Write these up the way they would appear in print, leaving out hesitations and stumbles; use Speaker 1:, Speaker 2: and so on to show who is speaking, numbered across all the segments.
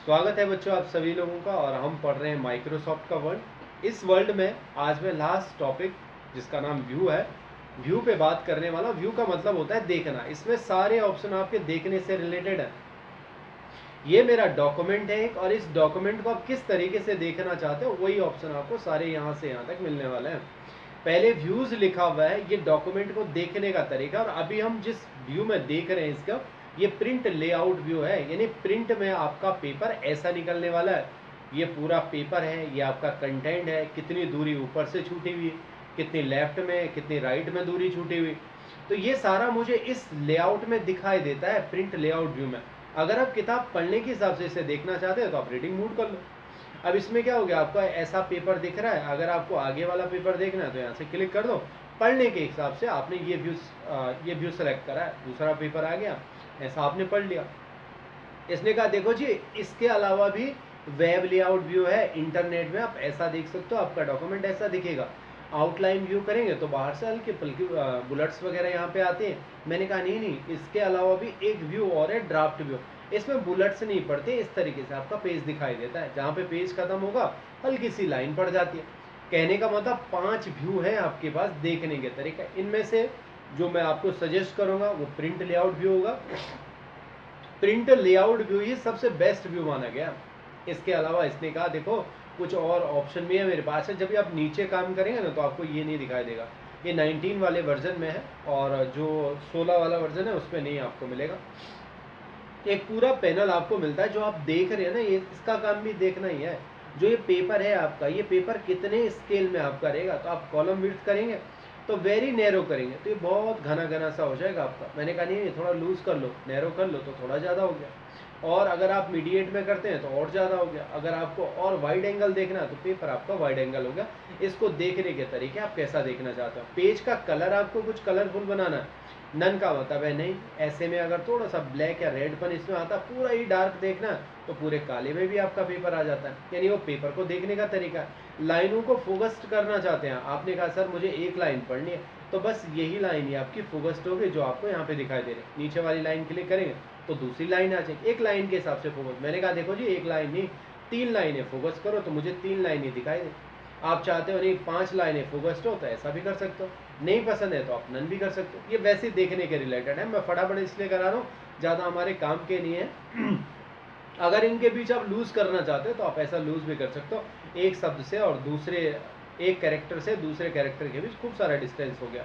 Speaker 1: स्वागत है बच्चों आप सभी लोगों का। और हम पढ़ रहे हैं माइक्रोसॉफ्ट का वर्ल्ड। इस वर्ल्ड में आज मैं लास्ट टॉपिक जिसका नाम व्यू है, व्यू पे बात करने वाला। व्यू का मतलब होता है देखना। इसमें सारे ऑप्शन आपके देखने से रिलेटेड है। ये मेरा डॉक्यूमेंट है एक, और इस डॉक्यूमेंट को आप किस तरीके से देखना चाहते हो वही ऑप्शन आपको सारे यहाँ से यहाँ तक मिलने वाले हैं। पहले व्यूज लिखा हुआ है, ये डॉक्यूमेंट को देखने का तरीका। और अभी हम जिस व्यू में देख रहे हैं इसका, ये प्रिंट लेआउट व्यू है, यानी प्रिंट में आपका पेपर ऐसा निकलने वाला है। ये पूरा पेपर है, ये आपका कंटेंट है, कितनी दूरी ऊपर से छूटी हुई, कितनी लेफ्ट में, कितनी राइट में दूरी छूटी हुई, तो ये सारा मुझे इस लेआउट में दिखाई देता है, प्रिंट लेआउट व्यू में। अगर आप किताब पढ़ने के हिसाब से इसे देखना चाहते हो तो आप रीडिंग मूड कर लो। अब इसमें क्या हो गया, आपका ऐसा पेपर दिख रहा है। अगर आपको आगे वाला पेपर देखना है तो यहाँ से क्लिक कर दो। पढ़ने के हिसाब से आपने ये व्यू सेलेक्ट करा है, दूसरा पेपर आ गया, ऐसा आपने पढ़ लिया। इसने कहा देखो जी, इसके अलावा भी वेब लेआउट व्यू है, इंटरनेट में आप ऐसा देख सकते हो, आपका डॉक्यूमेंट ऐसा दिखेगा। आउटलाइन व्यू करेंगे तो बाहर से हल्के फुल्के बुलेट्स वगैरह यहाँ पे आते हैं। मैंने कहा नहीं नहीं, इसके अलावा भी एक व्यू और है, ड्राफ्ट व्यू। इसमें बुलेट्स नहीं पड़ते, इस तरीके से आपका पेज दिखाई देता है। जहाँ पे पेज खत्म होगा हल्की सी लाइन पड़ जाती है। कहने का मतलब 5 व्यू है आपके पास देखने के तरीका। इनमें से जो मैं आपको सजेस्ट करूंगा वो प्रिंट लेआउट व्यू होगा। प्रिंट लेआउट व्यू ही सबसे बेस्ट व्यू माना गया। इसके अलावा इसने कहा देखो कुछ और ऑप्शन भी है मेरे पास है। जब भी आप नीचे काम करेंगे ना तो आपको ये नहीं दिखाई देगा। ये 19 वाले वर्जन में है, और जो 16 वाला वर्जन है उसमें नहीं आपको मिलेगा। एक पूरा पैनल आपको मिलता है। जो आप देख रहे हैं ना, ये इसका काम भी देखना ही है। जो ये पेपर है आपका, ये पेपर कितने स्केल में आपका रहेगा। तो आप कॉलम विड्थ करेंगे तो वेरी नैरो करेंगे तो ये बहुत घना घना सा हो जाएगा आपका। मैंने कहा नहीं, थोड़ा लूज कर लो, नैरो कर लो तो थोड़ा ज़्यादा हो गया। और अगर आप मीडिएट में करते हैं तो और ज़्यादा हो गया। अगर आपको और वाइड एंगल देखना है तो पेपर आपका वाइड एंगल हो गया। इसको देखने के तरीके आप कैसा देखना चाहते हो। पेज का कलर आपको कुछ कलरफुल बनाना है, नन का मतलब है नहीं। ऐसे में अगर थोड़ा सा ब्लैक या रेडपन इसमें आता, पूरा ही डार्क देखना तो पूरे काले में भी आपका पेपर आ जाता है। यानी वो पेपर को देखने का तरीका है। लाइनों को फोकस्ड करना चाहते हैं, आपने कहा सर मुझे एक लाइन पढ़नी है, तो बस यही लाइन ही आपकी फोकस्ड होगी जो आपको यहाँ पे दिखाई दे रही है। नीचे वाली लाइन क्लिक करेंगे तो दूसरी लाइन आ जाएगी। एक लाइन के हिसाब से फोकस। मैंने कहा देखो जी, एक लाइन नहीं 3 लाइनें फोकस करो तो मुझे 3 लाइनें दिखाई दे। आप चाहते हो नहीं 5 लाइनें फोकस्ड हो तो ऐसा भी कर सकते हो। नहीं पसंद है तो आप नन भी कर सकते हो। ये वैसे देखने के रिलेटेड है, मैं फटाफट इसलिए करा रहा हूँ, ज़्यादा हमारे काम के नहीं है। अगर इनके बीच आप लूज करना चाहते हो तो आप ऐसा लूज भी कर सकते हो। एक शब्द से और दूसरे, एक कैरेक्टर से दूसरे कैरेक्टर के बीच खूब सारा डिस्टेंस हो गया।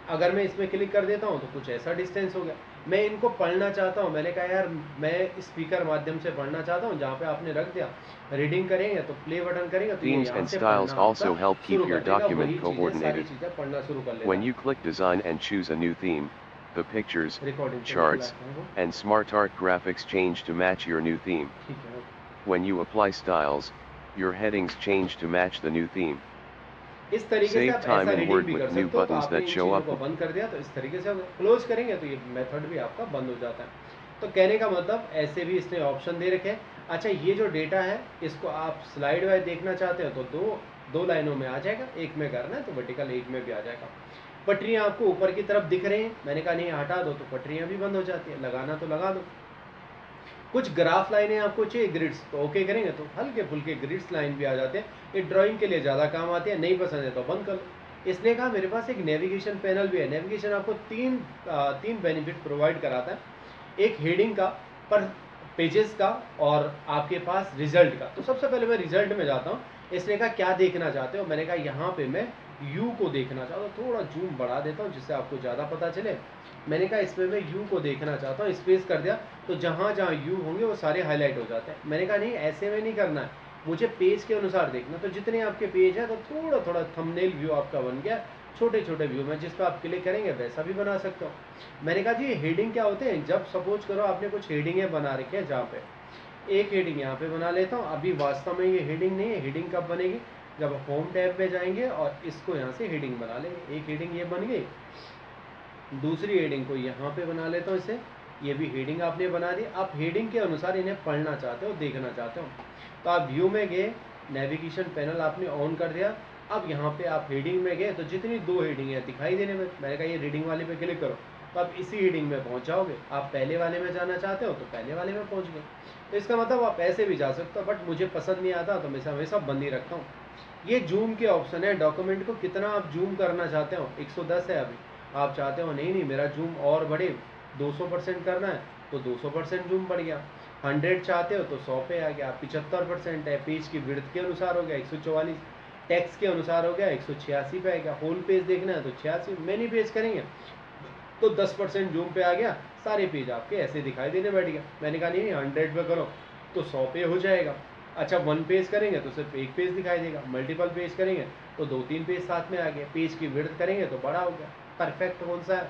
Speaker 1: अगर मैं इसमें क्लिक कर देता हूँ तो कुछ ऐसा डिस्टेंस हो गया। मैं इनको पढ़ना चाहता हूँ, मैंने कहा यार मैं स्पीकर माध्यम से पढ़ना चाहता हूँ, जहाँ पे आपने रख दिया रीडिंग करेंगे तो प्ले बटन करेंगे तो ये
Speaker 2: Themes
Speaker 1: यहाँ
Speaker 2: and
Speaker 1: से
Speaker 2: styles
Speaker 1: पढ़ना
Speaker 2: also
Speaker 1: आपका
Speaker 2: help
Speaker 1: शुरू
Speaker 2: keep your
Speaker 1: कर देगा। वही
Speaker 2: document
Speaker 1: चीज़ें, सारी
Speaker 2: coordinated.
Speaker 1: चीज़ें पढ़ना शुरू कर
Speaker 2: When
Speaker 1: लेगा।
Speaker 2: you click Design and choose a new theme, the pictures,
Speaker 1: recording से निकला
Speaker 2: charts,
Speaker 1: है वो,
Speaker 2: and smart art graphics change to match your new theme.
Speaker 1: ठीक है।
Speaker 2: When you apply styles, your headings change to match the new theme.
Speaker 1: इस तरीके से
Speaker 2: Save
Speaker 1: आप
Speaker 2: time
Speaker 1: ऐसा
Speaker 2: and
Speaker 1: रीडिंग
Speaker 2: word
Speaker 1: भी कर
Speaker 2: with new
Speaker 1: सकते हो। तो
Speaker 2: buttons
Speaker 1: आपने
Speaker 2: that
Speaker 1: इन
Speaker 2: show
Speaker 1: चीज़ों
Speaker 2: up.
Speaker 1: को बंद कर दिया तो इस तरीके से क्लोज करेंगे तो ये मेथड भी आपका बंद हो जाता है। तो कहने का मतलब ऐसे भी इसने ऑप्शन दे रखे हैं। अच्छा, ये जो डेटा है इसको आप स्लाइड वाइज देखना चाहते हो तो दो लाइनों में आ जाएगा, एक में करना है तो वर्टिकल एक में भी आ जाएगा। पटरियाँ आपको ऊपर की तरफ दिख रही हैं, मैंने कहा नहीं हटा दो तो पटरियाँ भी बंद हो जाती है, लगाना तो लगा दो। कुछ ग्राफ लाइनें आपको चाहिए, ग्रिड्स, तो ओके करेंगे तो हल्के फुल्के ग्रिड्स लाइन भी आ जाते हैं। ये ड्राइंग के लिए ज़्यादा काम आते हैं। नहीं पसंद है तो बंद कर लो। इसने कहा मेरे पास एक नेविगेशन पैनल भी है। नेविगेशन आपको तीन बेनिफिट प्रोवाइड कराता है। एक हेडिंग का, पर पेजेस का, और आपके पास रिजल्ट का। तो सबसे पहले मैं रिजल्ट में जाता हूँ। इसने कहा क्या देखना चाहते हो। मैंने कहा यहाँ पे मैं यू को देखना चाहता हूँ। थोड़ा जूम बढ़ा देता हूँ जिससे आपको ज़्यादा पता चले। मैंने कहा इसमें मैं यू को देखना चाहता हूँ, स्पेस कर दिया तो जहाँ जहाँ यू होंगे वो सारे हाईलाइट हो जाते हैं। मैंने कहा नहीं ऐसे में नहीं करना है, मुझे पेज के अनुसार देखना। तो जितने आपके पेज है तो थोड़ा थोड़ा थंबनेल व्यू आपका बन गया, छोटे छोटे व्यू में, जिस पर आप क्लिक करेंगे वैसा भी बना सकते हो। मैंने कहा जी हेडिंग क्या होते हैं। जब सपोज करो आपने कुछ हेडिंगें बना रखी है, जहाँ पे एक हेडिंग यहाँ पे बना लेता हूँ। अभी वास्तव में ये हेडिंग नहीं है। हेडिंग कब बनेगी, जब होम टैब पे जाएंगे और इसको यहाँ से हेडिंग बना लेंगे। एक हेडिंग ये बन गई, दूसरी हेडिंग को यहाँ पे बना लेता हूँ इसे। ये भी हेडिंग आपने बना दी। आप हेडिंग के अनुसार इन्हें पढ़ना चाहते हो, देखना चाहते हो, तो आप व्यू में गए, नेविगेशन पैनल आपने ऑन कर दिया। अब यहाँ पे आप हेडिंग में गए तो जितनी 2 हेडिंग है दिखाई देने में। मैंने कहा ये रीडिंग वाले पे क्लिक करो, तो आप इसी हीडिंग में पहुंच जाओगे। आप पहले वाले में जाना चाहते हो तो पहले वाले में पहुंच गए। तो इसका मतलब आप ऐसे भी जा सकते हो, बट मुझे पसंद नहीं आता तो मैं हमेशा बंद ही रखता हूँ। ये जूम के ऑप्शन है, डॉक्यूमेंट को कितना आप जूम करना चाहते हो। 110 है अभी, आप चाहते हो नहीं मेरा जूम और बढ़े, 200% करना है तो 200% जूम बढ़ गया। 100 चाहते हो तो 100 पे आ गया। 75% है, पेज की विड्थ के अनुसार हो गया 144, टेक्स्ट के अनुसार हो गया 186 पे आ गया। होल पेज देखना है तो 86, मैनी पेज करेंगे तो 10% जूम पे आ गया, सारे पेज आपके ऐसे दिखाई देने बैठ गया। मैंने कहा नहीं 100 पे करो तो 100 पे हो जाएगा। अच्छा 1 पेज करेंगे तो सिर्फ 1 पेज दिखाई देगा, मल्टीपल पेज करेंगे तो 2-3 पेज साथ में आ गए, पेज की विड्थ करेंगे तो बड़ा हो गया। परफेक्ट कौन सा है?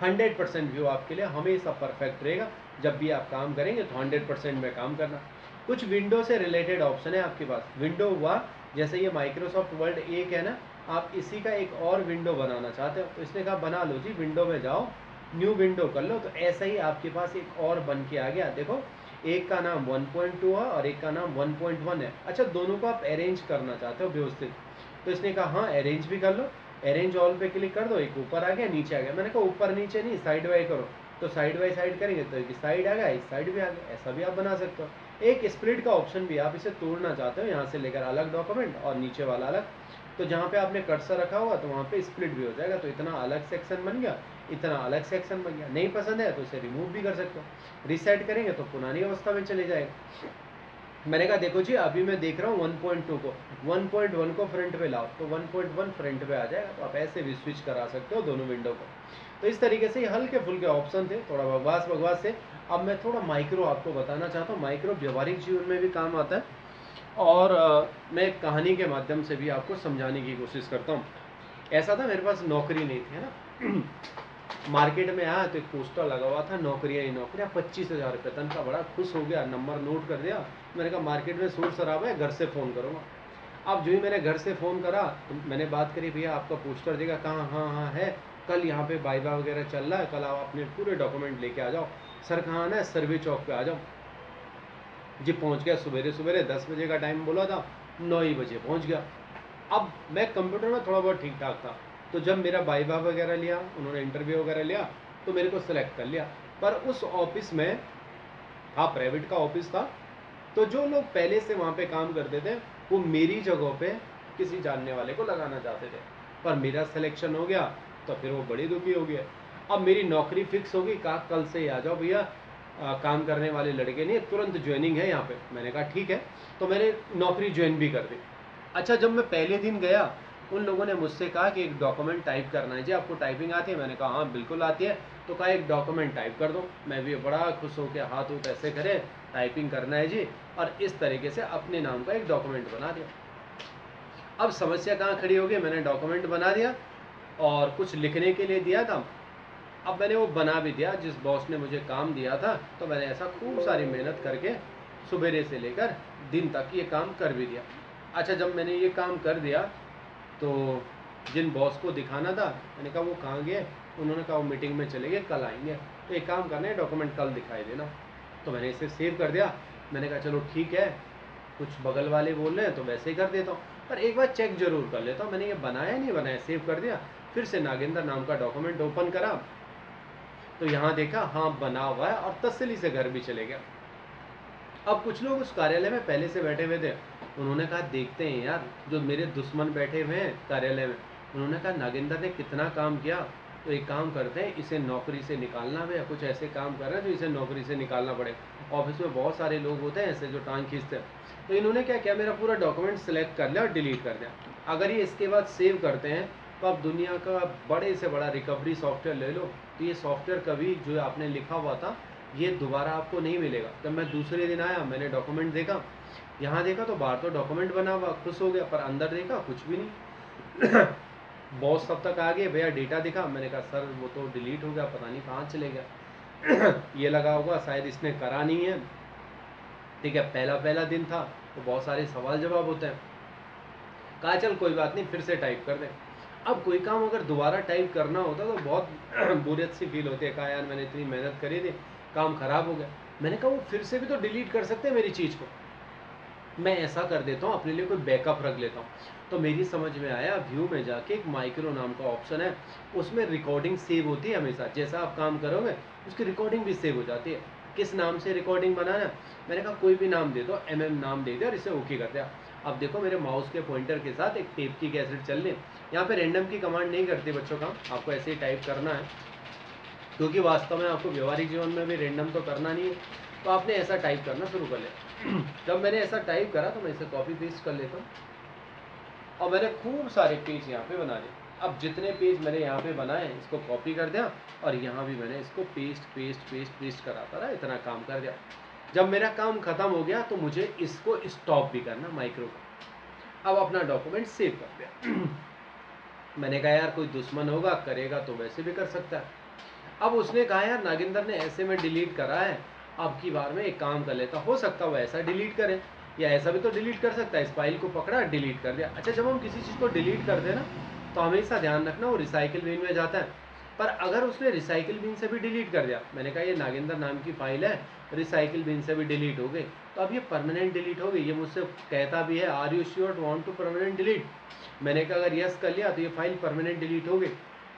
Speaker 1: 100% व्यू आपके लिए हमेशा परफेक्ट रहेगा। जब भी आप काम करेंगे तो 100% में काम करना। कुछ विंडो से रिलेटेड ऑप्शन है आपके पास। विंडो हुआ जैसे ये माइक्रोसॉफ्ट वर्ड एक है ना, आप इसी का एक और विंडो बनाना चाहते हो तो इसने कहा बना लो जी, विंडो में जाओ, न्यू विंडो कर लो। तो ऐसा ही आपके पास एक और बन के आ गया। देखो एक का नाम 1.2 है और एक का नाम 1.1 है। अच्छा दोनों को आप अरेंज करना चाहते हो व्यवस्थित, तो इसने कहा हाँ अरेंज भी कर लो। अरेंज ऑल पे क्लिक कर दो, एक ऊपर आ गया नीचे आ गया। मैंने कहा ऊपर नीचे नहीं, साइड बाई करो, तो साइड बाई साइड करेंगे तो एक साइड आ गया, इस साइड भी आ गया। ऐसा भी आप बना सकते हो। एक स्प्लिट का ऑप्शन भी, आप इसे तोड़ना चाहते हो यहाँ से लेकर अलग डॉक्यूमेंट और नीचे वाला अलग, तो जहाँ पे आपने कर्सर रखा होगा तो वहाँ पे स्प्लिट भी हो जाएगा। तो इतना अलग सेक्शन बन गया, इतना अलग सेक्शन बन गया। नहीं पसंद है तो इसे रिमूव भी कर सकते हो। रीसेट करेंगे तो पुरानी अवस्था में चले जाएगा। मैंने कहा देखो जी अभी मैं देख रहा हूँ 1.2 को, 1.1 को फ्रंट पे लाओ तो 1.1 फ्रंट पे आ जाएगा। तो आप ऐसे भी स्विच करा सकते हो दोनों विंडो को। तो इस तरीके से हल्के फुल्के ऑप्शन थे, थोड़ा बकवास से। अब मैं थोड़ा माइक्रो आपको बताना चाहता हूँ। माइक्रो व्यवहारिक जीवन में भी काम आता है और मैं कहानी के माध्यम से भी आपको समझाने की कोशिश करता हूँ। ऐसा था मेरे पास नौकरी नहीं थी है ना, मार्केट में आया तो एक पोस्टर लगा हुआ था नौकरियाँ ही नौकरियाँ, 25,000 रुपये तनख्वाह। बड़ा खुश हो गया, नंबर नोट कर दिया। मैंने कहा मार्केट में शोर शराबा है, घर से फ़ोन करूँगा। अब जो ही मैंने घर से फ़ोन करा तो मैंने बात करी, भैया आपका पोस्टर देगा कहाँ? हाँ हाँ है, कल यहाँ पे वाइवा वगैरह चल रहा है, कल आप अपने पूरे डॉक्यूमेंट लेके आ जाओ। सर कहाँ आना है? सर्वे चौक पे आ जाओ जी। पहुँच गया सवेरे सवेरे, 10 बजे का टाइम बोला था, 9 ही बजे पहुँच गया। अब मैं कंप्यूटर में थोड़ा बहुत ठीक ठाक था, तो जब मेरा वाइवा वगैरह लिया, उन्होंने इंटरव्यू वगैरह लिया तो मेरे को सिलेक्ट कर लिया। पर उस ऑफिस में, हाँ प्राइवेट का ऑफिस था, तो जो लोग पहले से वहाँ पे काम करते थे वो मेरी जगह पे किसी जानने वाले को लगाना चाहते थे। पर मेरा सिलेक्शन हो गया तो फिर वो बड़ी दुखी हो गया। अब मेरी नौकरी फिक्स होगी, कहा कल से ही आ जाओ भैया, काम करने वाले लड़के नहीं, तुरंत ज्वाइनिंग है यहाँ पे। मैंने कहा ठीक है, तो मैंने नौकरी ज्वाइन भी कर दी। अच्छा जब मैं पहले दिन गया, उन लोगों ने मुझसे कहा कि एक डॉक्यूमेंट टाइप करना है जी, आपको टाइपिंग आती है? मैंने कहा हाँ बिल्कुल आती है। तो कहा एक डॉक्यूमेंट टाइप कर दो। मैं भी बड़ा खुश हो गया, हाथ उठ ऐसे करे, टाइपिंग करना है जी, और इस तरीके से अपने नाम का एक डॉक्यूमेंट बना दिया। अब समस्या कहाँ खड़ी हो गई, मैंने डॉक्यूमेंट बना दिया और कुछ लिखने के लिए दिया था। अब मैंने वो बना भी दिया, जिस बॉस ने मुझे काम दिया था, तो मैंने ऐसा खूब सारी मेहनत करके सुबेरे से लेकर दिन तक ये काम कर भी दिया। अच्छा जब मैंने ये काम कर दिया तो जिन बॉस को दिखाना था, मैंने कहा वो कहाँ गए? उन्होंने कहा वो मीटिंग में चले गए, कल आएंगे। तो एक काम करना है, डॉक्यूमेंट कल दिखाई देना। तो मैंने इसे सेव कर दिया। मैंने कहा चलो ठीक है, कुछ बगल वाले बोल रहे हैं तो वैसे ही कर देता हूँ, पर एक बार चेक जरूर कर लेता हूँ मैंने ये बनाया नहीं बनाया। सेव कर दिया, फिर से नागेंद्र नाम का डॉक्यूमेंट ओपन करा तो यहाँ देखा हाँ बना हुआ है, और तसल्ली से घर भी चले गया। अब कुछ लोग उस कार्यालय में पहले से बैठे हुए थे, उन्होंने कहा देखते हैं यार, जो मेरे दुश्मन बैठे हुए हैं कार्यालय में, उन्होंने कहा नागेंद्र ने कितना काम किया, तो एक काम करते हैं इसे नौकरी से निकालना है, या कुछ ऐसे काम कर रहे हैं जो इसे नौकरी से निकालना पड़े। ऑफिस में बहुत सारे लोग होते हैं ऐसे जो टांग खींचते हैं। तो इन्होंने क्या किया, मेरा पूरा डॉक्यूमेंट सेलेक्ट कर लिया और डिलीट कर दिया। अगर ये इसके बाद सेव करते हैं तो आप दुनिया का बड़े से बड़ा रिकवरी सॉफ्टवेयर ले लो, तो ये सॉफ्टवेयर कभी जो आपने लिखा हुआ था ये दोबारा आपको नहीं मिलेगा। जब मैं दूसरे दिन आया, मैंने डॉक्यूमेंट देखा, यहाँ देखा तो बाहर तो डॉक्यूमेंट बना हुआ, खुश हो गया, पर अंदर देखा कुछ भी नहीं। बॉस तब तक आ गए, भैया डेटा दिखा। मैंने कहा सर वो तो डिलीट हो गया, पता नहीं कहाँ चले गया। ये लगा होगा शायद इसने करा नहीं है। ठीक है, पहला पहला दिन था तो बहुत सारे सवाल जवाब होते हैं। कहा चल कोई बात नहीं, फिर से टाइप कर दें। अब कोई काम अगर दोबारा टाइप करना होता तो बहुत बुरियत सी फील होती है। कहा यार मैंने इतनी मेहनत करी थी, काम खराब हो गया। मैंने कहा वो फिर से भी तो डिलीट कर सकते हैं मेरी चीज़ को। मैं ऐसा कर देता हूँ, अपने लिए कोई बैकअप रख लेता हूँ। तो मेरी समझ में आया, व्यू में जाके एक माइक्रो नाम का ऑप्शन है, उसमें रिकॉर्डिंग सेव होती है हमेशा। जैसा आप काम करोगे उसकी रिकॉर्डिंग भी सेव हो जाती है। किस नाम से रिकॉर्डिंग बनाना, मैंने कहा कोई भी नाम दे दो, नाम दे दे और इसे ओके कर दिया। अब देखो मेरे माउस के पॉइंटर के साथ एक टेप की कैसेट चल रही। यहाँ पे रैंडम की कमांड नहीं करती बच्चों काम, आपको ऐसे ही टाइप करना है, क्योंकि वास्तव में आपको व्यवहारिक जीवन में भी रैंडम तो करना नहीं है। तो आपने ऐसा टाइप करना शुरू कर लिया। जब मैंने ऐसा टाइप करा तो मैं इसे कॉपी पेस्ट कर लेता हूँ और मैंने खूब सारे पेज यहाँ पे बना लिए। अब जितने पेज मैंने यहाँ पे बनाए इसको कॉपी कर दिया और यहाँ भी मैंने इसको पेस्ट पेस्ट पेस्ट पेस्ट कराता रहा, इतना काम कर दिया। जब मेरा काम खत्म हो गया तो मुझे इसको स्टॉप भी करना माइक्रो का। अब अपना डॉक्यूमेंट सेव कर दिया। मैंने कहा यार कोई दुश्मन होगा, करेगा तो वैसे भी कर सकता है। अब उसने कहा यार नागेंद्र ने ऐसे में डिलीट करा है, अब की बार में एक काम कर लेता, हो सकता वो ऐसा डिलीट करे या ऐसा भी तो डिलीट कर सकता है। इस फाइल को पकड़ा, डिलीट कर दिया। अच्छा, जब हम किसी चीज़ को डिलीट करते हैं ना तो हमेशा ध्यान रखना वो रिसाइकिल बिन में जाता है। पर अगर उसने रिसाइकिल बिन से भी डिलीट कर दिया, मैंने कहा ये नागेंद्र नाम की फाइल है, रिसाइकिल बिन से भी डिलीट हो गई, तो अब ये परमानेंट डिलीट हो गई। ये मुझसे कहता भी है are you sure want to permanent delete. मैंने कहा अगर यस कर लिया तो ये फाइल परमानेंट डिलीट हो गई।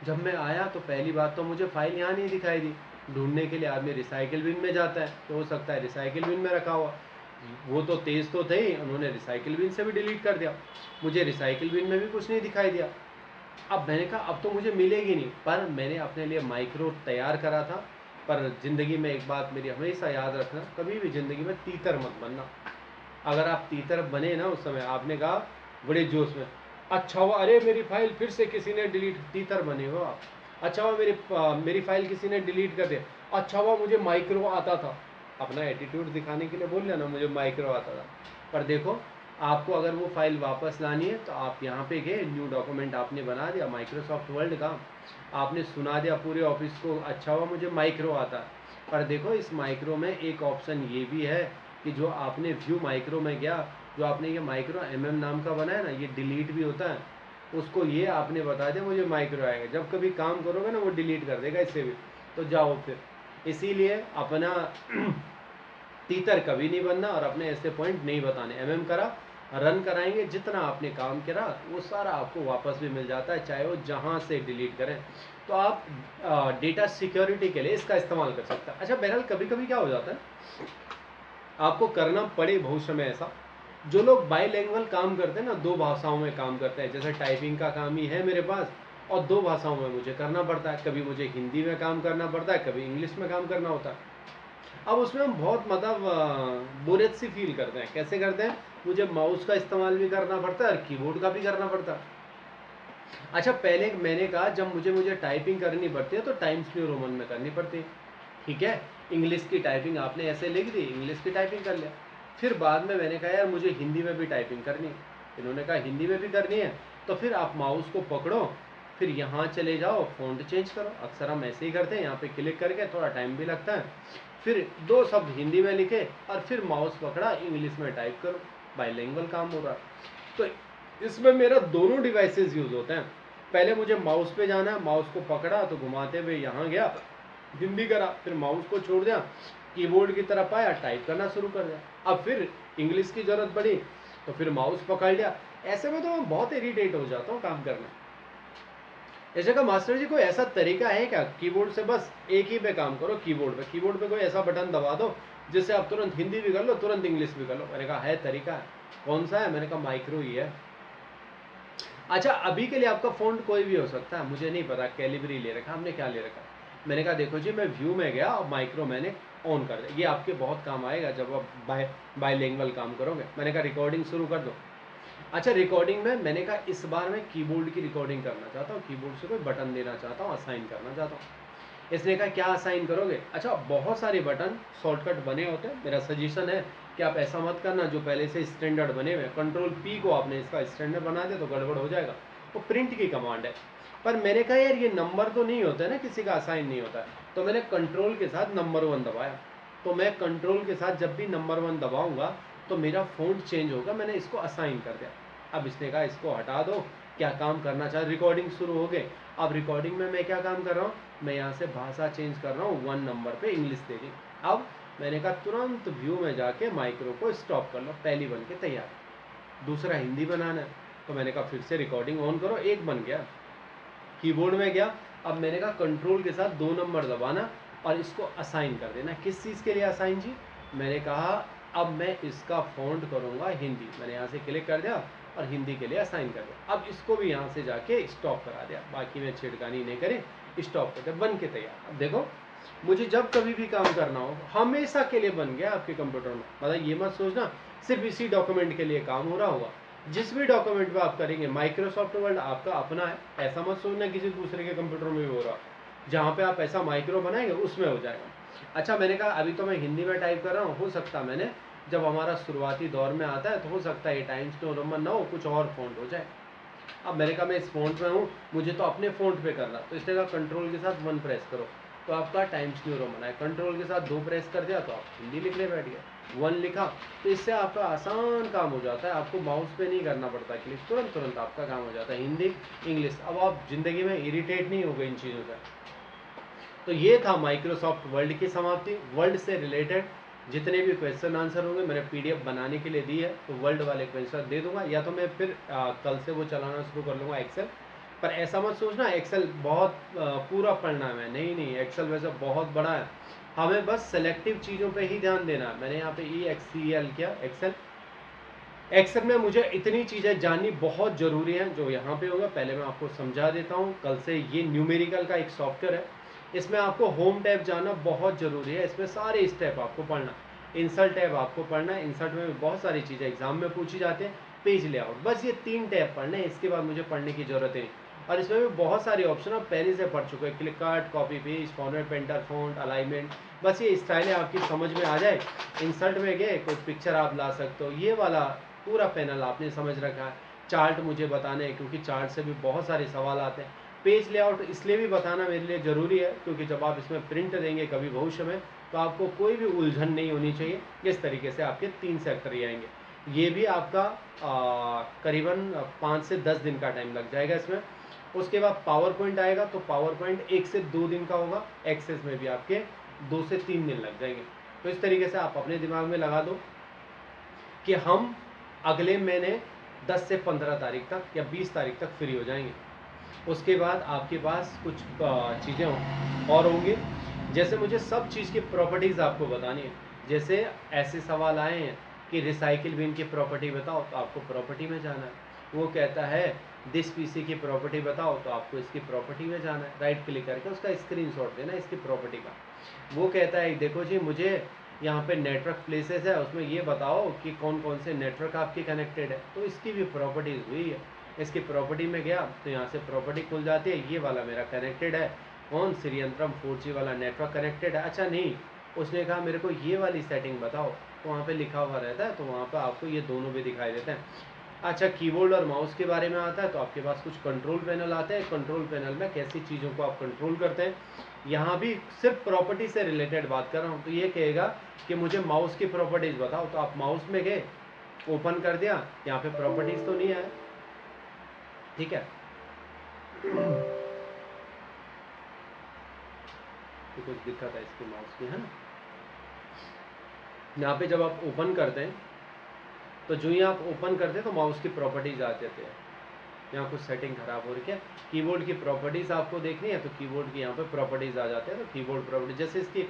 Speaker 1: जब मैं आया तो पहली बात तो मुझे फाइल यहाँ नहीं दिखाई दी। ढूंढने के लिए आदमी रिसाइकिल बिन में जाता है, तो हो सकता है रिसाइकिल बिन में रखा हुआ। वो तो तेज तो थे ही, उन्होंने रिसाइकिल बिन से भी डिलीट कर दिया। मुझे रिसाइकिल बिन में भी कुछ नहीं दिखाई दिया। अब मैंने कहा अब तो मुझे मिलेगी नहीं, पर मैंने अपने लिए माइक्रो तैयार करा था। पर ज़िंदगी में एक बात मेरी हमेशा याद रखना, कभी भी ज़िंदगी में तीतर मत बनना। अगर आप तीतर बने ना, उस समय आपने कहा बड़े जोश में, अच्छा हुआ अरे मेरी फाइल फिर से किसी ने डिलीट, तीतर बने हो आप। अच्छा हुआ मेरी फाइल किसी ने डिलीट कर दिया, अच्छा हुआ मुझे माइक्रो आता था। अपना एटीट्यूड दिखाने के लिए बोल लेना मुझे माइक्रो आता था। पर देखो, आपको अगर वो फाइल वापस लानी है तो आप यहाँ पे गए, न्यू डॉक्यूमेंट आपने बना दिया माइक्रोसॉफ्ट वर्ल्ड का, आपने सुना दिया पूरे ऑफिस को, अच्छा हुआ मुझे माइक्रो आता है। पर देखो इस माइक्रो में एक ऑप्शन ये भी है कि जो आपने व्यू माइक्रो में गया, जो आपने ये माइक्रो नाम का बनाया ना, ये डिलीट भी होता है। उसको ये आपने बता दिया मुझे माइक्रो आएगा, जब कभी काम करोगे ना वो डिलीट कर देगा इससे भी। तो जाओ फिर, इसीलिए अपना तीतर कभी नहीं बनना और अपने ऐसे पॉइंट नहीं बताने। करा, रन कराएंगे, जितना आपने काम करा वो सारा आपको वापस भी मिल जाता है, चाहे वो जहाँ से डिलीट करें। तो आप डेटा सिक्योरिटी के लिए इसका इस्तेमाल कर सकते हैं। अच्छा, बहरहाल कभी कभी क्या हो जाता है, आपको करना पड़े भविष्य में ऐसा, जो लोग बाईलैंग्वेज काम करते हैं ना, दो भाषाओं में काम करते हैं, जैसे टाइपिंग का काम ही है मेरे पास और दो भाषाओं में मुझे करना पड़ता है। कभी मुझे हिंदी में काम करना पड़ता है, कभी इंग्लिश में काम करना होता है। अब उसमें हम बहुत मतलब बोरियत सी फील करते हैं। कैसे करते हैं, मुझे माउस का इस्तेमाल भी करना पड़ता है और कीबोर्ड का भी करना पड़ता है। अच्छा, पहले मैंने कहा जब मुझे टाइपिंग करनी पड़ती है तो टाइम्स न्यू रोमन में करनी पड़ती है, ठीक है। इंग्लिश की टाइपिंग आपने ऐसे लिख दी, इंग्लिश की टाइपिंग कर लिया। फिर बाद में मैंने कहा यार मुझे हिंदी में भी टाइपिंग करनी है, इन्होंने कहा हिंदी में भी करनी है, तो फिर आप माउस को पकड़ो, फिर यहाँ चले जाओ, फ़ॉन्ट चेंज करो। अक्सर हम ऐसे ही करते हैं, यहाँ पे क्लिक करके, थोड़ा टाइम भी लगता है। फिर दो शब्द हिंदी में लिखे और फिर माउस पकड़ा, इंग्लिश में टाइप करो, बाईलिंगुअल काम हो रहा है। तो इसमें मेरा दोनों डिवाइसेस यूज़ होते हैं। पहले मुझे माउस पे जाना है, माउस को पकड़ा तो घुमाते हुए यहाँ गया, हिंदी करा, फिर माउस को छोड़ दिया, कीबोर्ड की तरफ आया, टाइप करना शुरू कर दिया। अब फिर इंग्लिश की ज़रूरत पड़ी तो फिर माउस पकड़ लिया। ऐसे में तो मैं बहुत इरीटेट हो जाता हूँ काम करने। ऐसे का मास्टर जी कोई ऐसा तरीका है क्या, कीबोर्ड से बस एक ही पे काम करो, कीबोर्ड पे कोई ऐसा बटन दबा दो जिससे आप तुरंत हिंदी भी कर लो, तुरंत इंग्लिश भी कर लो। मैंने कहा है तरीका, कौन सा है, मैंने कहा माइक्रो ही है। अच्छा, अभी के लिए आपका फ़ॉन्ट कोई भी हो सकता है, मुझे नहीं पता कैलिबरी ले रखा हमने, क्या ले रखा। मैंने कहा देखो जी, मैं व्यू में गया और माइक्रो मैंने ऑन कर दिया, ये आपके बहुत काम आएगा जब आप बाईलिंगुअल काम करोगे। मैंने कहा रिकॉर्डिंग शुरू कर दो। अच्छा, रिकॉर्डिंग में मैंने कहा इस बार मैं कीबोर्ड की रिकॉर्डिंग करना चाहता हूँ, कीबोर्ड से कोई बटन देना चाहता हूँ, असाइन करना चाहता हूँ। इसने कहा क्या असाइन करोगे। अच्छा, बहुत सारे बटन शॉर्टकट बने होते हैं, मेरा सजेशन है कि आप ऐसा मत करना जो पहले से स्टैंडर्ड बने हुए, कंट्रोल पी को आपने इसका स्टैंडर्ड बना दिया तो गड़बड़ हो जाएगा। वो प्रिंट की कमांड है। पर मैंने कहा यार ये नंबर तो नहीं होता है ना, किसी का असाइन नहीं होता है, तो मैंने कंट्रोल के साथ नंबर 1 दबाया। तो मैं कंट्रोल के साथ जब भी नंबर 1 दबाऊंगा तो मेरा फ़ॉन्ट चेंज होगा, मैंने इसको असाइन कर दिया। अब इसने कहा इसको हटा दो, क्या काम करना चाह, रिकॉर्डिंग शुरू हो गई। अब रिकॉर्डिंग में मैं क्या काम कर रहा हूँ, मैं यहाँ से भाषा चेंज कर रहा हूँ, 1 नंबर पे इंग्लिश दे दी। अब मैंने कहा तुरंत व्यू में जाके माइक्रो को स्टॉप कर लो, पहली बन के तैयार। दूसरा हिंदी बनाना है, तो मैंने कहा फिर से रिकॉर्डिंग ऑन करो, एक बन गया। कीबोर्ड में गया, अब मैंने कहा कंट्रोल के साथ 2 नंबर दबाना और इसको असाइन कर देना। किस चीज़ के लिए असाइन जी? मैंने कहा अब मैं इसका फॉन्ट करूँगा हिंदी, मैंने यहाँ से क्लिक कर दिया और हिंदी के लिए असाइन कर दिया। अब इसको भी यहाँ से जाके स्टॉप करा दिया, बाकी में छिड़कानी नहीं करे, स्टॉप कर दिया, बन के तैयार। अब देखो मुझे जब कभी भी काम करना हो हमेशा के लिए बन गया आपके कंप्यूटर में। मतलब ये मत सोचना सिर्फ इसी डॉक्यूमेंट के लिए काम हो रहा होगा, जिस भी डॉक्यूमेंट पे आप करेंगे माइक्रोसॉफ्ट वर्ड आपका अपना है, ऐसा मत सोचना किसी दूसरे के कंप्यूटर में भी हो रहा। जहाँ पे आप ऐसा माइक्रो बनाएंगे उसमें हो जाएगा। अच्छा मैंने कहा अभी तो मैं हिंदी में टाइप कर रहा हूँ, हो सकता मैंने जब हमारा शुरुआती दौर में आता है तो हो सकता है ये टाइम्स न्यू रोमन ना हो, कुछ और फॉन्ट हो जाए। अब मैंने कहा मैं इस फॉन्ट में हूँ, मुझे तो अपने फॉन्ट पे करना, तो इसने कहा कंट्रोल के साथ 1 प्रेस करो, तो आपका टाइम्स न्यू रोमन है। कंट्रोल के साथ 2 प्रेस कर दिया तो आप हिंदी लिखने बैठ गए, 1 लिखा, तो इससे आपका आसान काम हो जाता है, आपको माउस पे नहीं करना पड़ता क्लिक, तुरंत तुरंत आपका काम हो जाता है, हिंदी इंग्लिश। अब आप ज़िंदगी में इरिटेट नहीं हो गए इन चीज़ों से। तो ये था माइक्रोसॉफ्ट वर्ल्ड की समाप्ति। वर्ल्ड से रिलेटेड जितने भी क्वेश्चन आंसर होंगे मैंने पीडीएफ बनाने के लिए दी है, तो वर्ल्ड वाले क्वेश्चन दे दूंगा, या तो मैं फिर कल से वो चलाना शुरू कर लूँगा एक्सेल। पर ऐसा मत सोचना एक्सेल बहुत पूरा पढ़ना है, नहीं नहीं, एक्सेल वैसे बहुत बड़ा है, हमें बस सेलेक्टिव चीज़ों पे ही ध्यान देना है। मैंने यहाँ पे EXCL किया एक्सेल। एक्सेल में मुझे इतनी चीज़ें जाननी बहुत ज़रूरी हैं जो यहाँ पे होगा, पहले मैं आपको समझा देता हूँ। कल से ये न्यूमेरिकल का एक सॉफ्टवेयर है, इसमें आपको होम टैब जानना बहुत ज़रूरी है, इसमें सारे स्टेप आपको पढ़ना। इंसर्ट टैब आपको पढ़ना है, इंसर्ट में भी बहुत सारी चीज़ें एग्जाम में पूछी जाती हैं। पेज लेआउट, बस ये 3 टैब पढ़ने हैं, इसके बाद मुझे पढ़ने की ज़रूरत नहीं। और इसमें भी बहुत सारे ऑप्शन आप पहले से पढ़ चुके हैं, click cart, copy page, format, painter, font, alignment, बस ये स्टाइल है आपकी समझ में आ जाए। इंसर्ट में गए कोई पिक्चर आप ला सकते हो, ये वाला पूरा पैनल आपने समझ रखा है। चार्ट मुझे बताने हैं क्योंकि चार्ट से भी बहुत सारे सवाल आते हैं। पेज लेआउट इसलिए भी बताना मेरे लिए ज़रूरी है क्योंकि जब आप इसमें प्रिंट देंगे कभी भविष्य में तो आपको कोई भी उलझन नहीं होनी चाहिए। इस तरीके से आपके 3 सेक्टर ही आएंगे। ये भी आपका करीबन 5 से 10 दिन का टाइम लग जाएगा इसमें। उसके बाद पावर पॉइंट आएगा, तो पावर पॉइंट 1 से 2 दिन का होगा। एक्सेस में भी आपके 2 से 3 दिन लग जाएंगे। तो इस तरीके से आप अपने दिमाग में लगा दो कि हम अगले महीने 10 से 15 तारीख तक या 20 तारीख तक फ्री हो जाएंगे। उसके बाद आपके पास कुछ चीज़ें और होंगी, जैसे मुझे सब चीज़ की प्रॉपर्टीज़ आपको बतानी है। जैसे ऐसे सवाल आए हैं कि रिसाइकिल बिन की प्रॉपर्टी बताओ, तो आपको प्रॉपर्टी में जाना है। वो कहता है दिस पीसी की प्रॉपर्टी बताओ, तो आपको इसकी प्रॉपर्टी में जाना है, राइट क्लिक करके उसका स्क्रीनशॉट देना इसकी प्रॉपर्टी का। वो कहता है देखो जी मुझे यहाँ पे नेटवर्क प्लेसेस है, उसमें ये बताओ कि कौन कौन से नेटवर्क आपके कनेक्टेड है, तो इसकी भी प्रॉपर्टीज़ हुई है। इसकी प्रॉपर्टी में गया तो यहाँ से प्रॉपर्टी खुल जाती है, ये वाला मेरा कनेक्टेड है, कौन श्रीयंत्रम 4G वाला नेटवर्क कनेक्टेड है। अच्छा नहीं, उसने कहा मेरे को ये वाली सेटिंग बताओ, तो वहाँ पे लिखा हुआ रहता है, तो वहाँ पे आपको ये दोनों भी दिखाई देते हैं। अच्छा कीबोर्ड और माउस के बारे में आता है, तो आपके पास कुछ कंट्रोल पैनल आते हैं, कंट्रोल पैनल में कैसी चीज़ों को आप कंट्रोल करते हैं। यहाँ भी सिर्फ प्रॉपर्टी से रिलेटेड बात कर रहा हूँ, तो ये कहेगा कि मुझे माउस की प्रॉपर्टीज़ बताओ, तो आप माउस में गए, ओपन कर दिया, यहाँ पे प्रॉपर्टीज़ तो नहीं है, ठीक है। तो कुछ दिक्कत है इसकी माउस की, है ना। यहाँ पे जब आप ओपन करते हैं तो जो ही आप ओपन करते हैं तो माउस की प्रॉपर्टीज आ जाते हैं। यहाँ कुछ सेटिंग खराब हो रही है, कीबोर्ड की प्रॉपर्टीज आपको देखनी है तो कीबोर्ड की यहाँ पे प्रॉपर्टीज आ जाते हैं। तो कीबोर्ड प्रॉपर्टी जैसे इसकी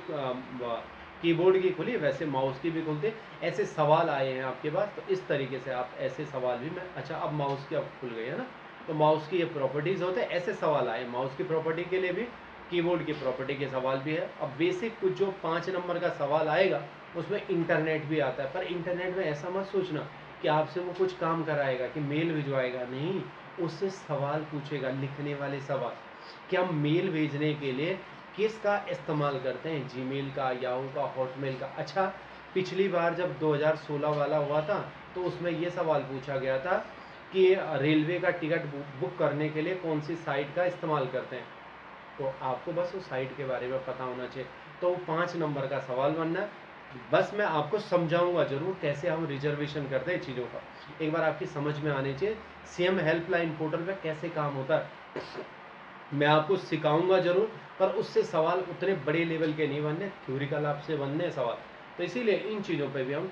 Speaker 1: कीबोर्ड की खुली वैसे माउस की भी खुलती है। ऐसे सवाल आए हैं आपके पास, तो इस तरीके से आप ऐसे सवाल भी मैं, अच्छा अब माउस की अब खुल गई है ना, तो माउस की ये प्रॉपर्टीज़ होते हैं, ऐसे सवाल आए माउस की प्रॉपर्टी के लिए भी, कीबोर्ड की प्रॉपर्टी के सवाल भी है। अब बेसिक कुछ जो 5 नंबर का सवाल आएगा उसमें इंटरनेट भी आता है, पर इंटरनेट में ऐसा मत सोचना कि आपसे वो कुछ काम कराएगा कि मेल भिजवाएगा, नहीं, उससे सवाल पूछेगा, लिखने वाले सवाल कि हम मेल भेजने के लिए किसका इस्तेमाल करते हैं, जीमेल का, याहू का, हॉटमेल का। अच्छा पिछली बार जब 2016 वाला हुआ था तो उसमें ये सवाल पूछा गया था कि रेलवे का टिकट बुक करने के लिए कौन सी साइट का इस्तेमाल करते हैं, तो आपको बस उस साइट के बारे में पता होना चाहिए। तो 5 नंबर का सवाल बनना है। बस मैं आपको समझाऊंगा जरूर कैसे हम रिजर्वेशन करते हैं चीज़ों का, एक बार आपकी समझ में आने चाहिए। सीएम हेल्पलाइन पोर्टल पे कैसे काम होता है मैं आपको सिखाऊंगा जरूर, पर उससे सवाल उतने बड़े लेवल के नहीं बनने, थ्योरिकल आपसे बनने सवाल। तो इसीलिए इन चीज़ों पे भी हम